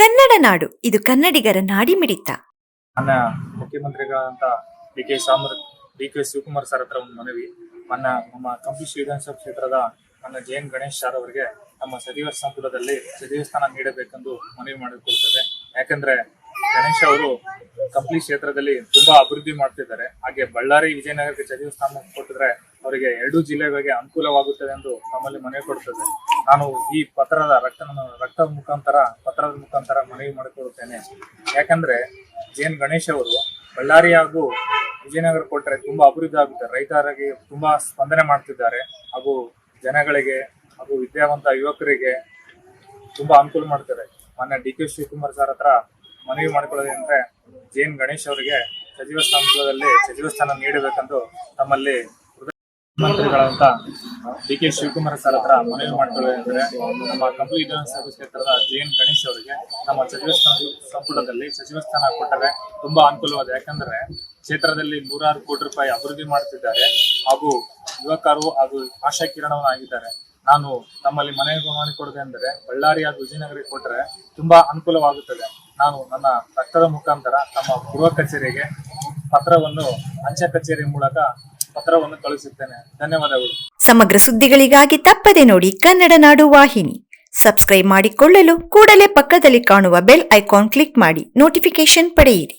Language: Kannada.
ಕನ್ನಡ ನಾಡು, ಇದು ಕನ್ನಡಿಗರ ನಾಡಿಮಿಡಿತ. ನನ್ನ ಮುಖ್ಯಮಂತ್ರಿಗಳಂತ ಡಿ ಕೆ ಶಿವಕುಮಾರ್ ಸರ್ ಹತ್ರ ಒಂದು ಮನವಿ. ನಮ್ಮ ಕಂಪ್ಲಿ ವಿಧಾನಸಭಾ ಕ್ಷೇತ್ರದ ನನ್ನ ಜೆ.ಎನ್. ಗಣೇಶ್ ಸರ್ ಅವರಿಗೆ ನಮ್ಮ ಸಚಿವ ಸಂಪುಟದಲ್ಲಿ ಸಚಿವ ಸ್ಥಾನ ನೀಡಬೇಕೆಂದು ಮನವಿ ಮಾಡಿಕೊಳ್ತೇವೆ. ಯಾಕಂದ್ರೆ ಗಣೇಶ್ ಅವರು ಕಂಪ್ಲಿ ಕ್ಷೇತ್ರದಲ್ಲಿ ತುಂಬಾ ಅಭಿವೃದ್ಧಿ ಮಾಡ್ತಿದ್ದಾರೆ. ಹಾಗೆ ಬಳ್ಳಾರಿ, ವಿಜಯನಗರಕ್ಕೆ ಸಚಿವ ಸ್ಥಾನ ಕೊಟ್ಟಿದ್ರೆ ಅವರಿಗೆ 2 ಜಿಲ್ಲೆಗಳಿಗೆ ಅನುಕೂಲವಾಗುತ್ತದೆ ಎಂದು ನಮ್ಮಲ್ಲಿ ಮನವಿ ಕೊಡುತ್ತದೆ. ನಾನು ಈ ಪತ್ರದ ಮುಖಾಂತರ ಮನವಿ ಮಾಡಿಕೊಳ್ಳುತ್ತೇನೆ. ಯಾಕಂದ್ರೆ ಜೆ.ಎನ್. ಗಣೇಶ್ ಅವರು ಬಳ್ಳಾರಿ ಹಾಗೂ ವಿಜಯನಗರ ಕೊಟ್ಟರೆ ತುಂಬಾ ಅಭಿವೃದ್ಧಿ ಆಗುತ್ತೆ. ರೈತರಿಗೆ ತುಂಬಾ ಸ್ಪಂದನೆ ಮಾಡ್ತಿದ್ದಾರೆ ಹಾಗೂ ಜನಗಳಿಗೆ ಹಾಗೂ ವಿದ್ಯಾವಂತ ಯುವಕರಿಗೆ ತುಂಬಾ ಅನುಕೂಲ ಮಾಡ್ತಾರೆ. ಮೊನ್ನೆ ಡಿ ಕೆ ಶಿವಕುಮಾರ್ ಸರ್ ಹತ್ರ ಮನವಿ ಮಾಡಿಕೊಳ್ಳೋದಂದ್ರೆ ಜೆ.ಎನ್. ಗಣೇಶ್ ಅವರಿಗೆ ಸಚಿವ ಸ್ಥಾನ ನೀಡಬೇಕೆಂದು ತಮ್ಮಲ್ಲಿ ಮಂತ್ರಿಗಳಂತ ಡಿ ಕೆ ಶಿವಕುಮಾರ್ ಸರ್ ಹತ್ರ ಮನವಿ ಮಾಡಿಕೊಳ್ಳೋದಂದ್ರೆ ನಮ್ಮ ಕಂಪ್ಲಿ ವಿಧಾನಸಭಾ ಕ್ಷೇತ್ರದ ಜೆ.ಎನ್. ಗಣೇಶ್ ಅವರಿಗೆ ನಮ್ಮ ಸಚಿವ ಸಂಪುಟದಲ್ಲಿ ಸಚಿವ ಸ್ಥಾನ ಕೊಟ್ಟರೆ ತುಂಬಾ ಅನುಕೂಲವಾದ. ಯಾಕಂದ್ರೆ ಕ್ಷೇತ್ರದಲ್ಲಿ 106 ಕೋಟಿ ರೂಪಾಯಿ ಅಭಿವೃದ್ಧಿ ಮಾಡುತ್ತಿದ್ದಾರೆ ಹಾಗೂ ಯುವಕರು ಹಾಗೂ ಆಶಾ ಕಿರಣವನ್ನಾಗಿದ್ದಾರೆ. ನಾನು ತಮ್ಮಲ್ಲಿ ಮನವಿ ಮಾಡಿಕೊಡೋದೆಂದರೆ ಬಳ್ಳಾರಿ ಹಾಗೂ ವಿಜಯನಗರಕ್ಕೆ ಕೊಟ್ಟರೆ ತುಂಬಾ ಅನುಕೂಲವಾಗುತ್ತದೆ. ನಾನು ನನ್ನ ರಕ್ತದ ಮುಖಾಂತರ ನಮ್ಮ ಗೃಹ ಕಚೇರಿಗೆ ಅಂಚೆ ಕಚೇರಿ ಮೂಲಕ ಪತ್ರವನ್ನು ಕಳುಹಿಸುತ್ತೇನೆ. ಧನ್ಯವಾದಗಳು. ಸಮಗ್ರ ಸುದ್ದಿಗಳಿಗಾಗಿ ತಪ್ಪದೆ ನೋಡಿ ಕನ್ನಡ ನಾಡು ವಾಹಿನಿ. ಸಬ್ಸ್ಕ್ರೈಬ್ ಮಾಡಿಕೊಳ್ಳಲು ಕೂಡಲೇ ಪಕ್ಕದಲ್ಲಿ ಕಾಣುವ ಬೆಲ್ ಐಕಾನ್ ಕ್ಲಿಕ್ ಮಾಡಿ ನೋಟಿಫಿಕೇಶನ್ ಪಡೆಯಿರಿ.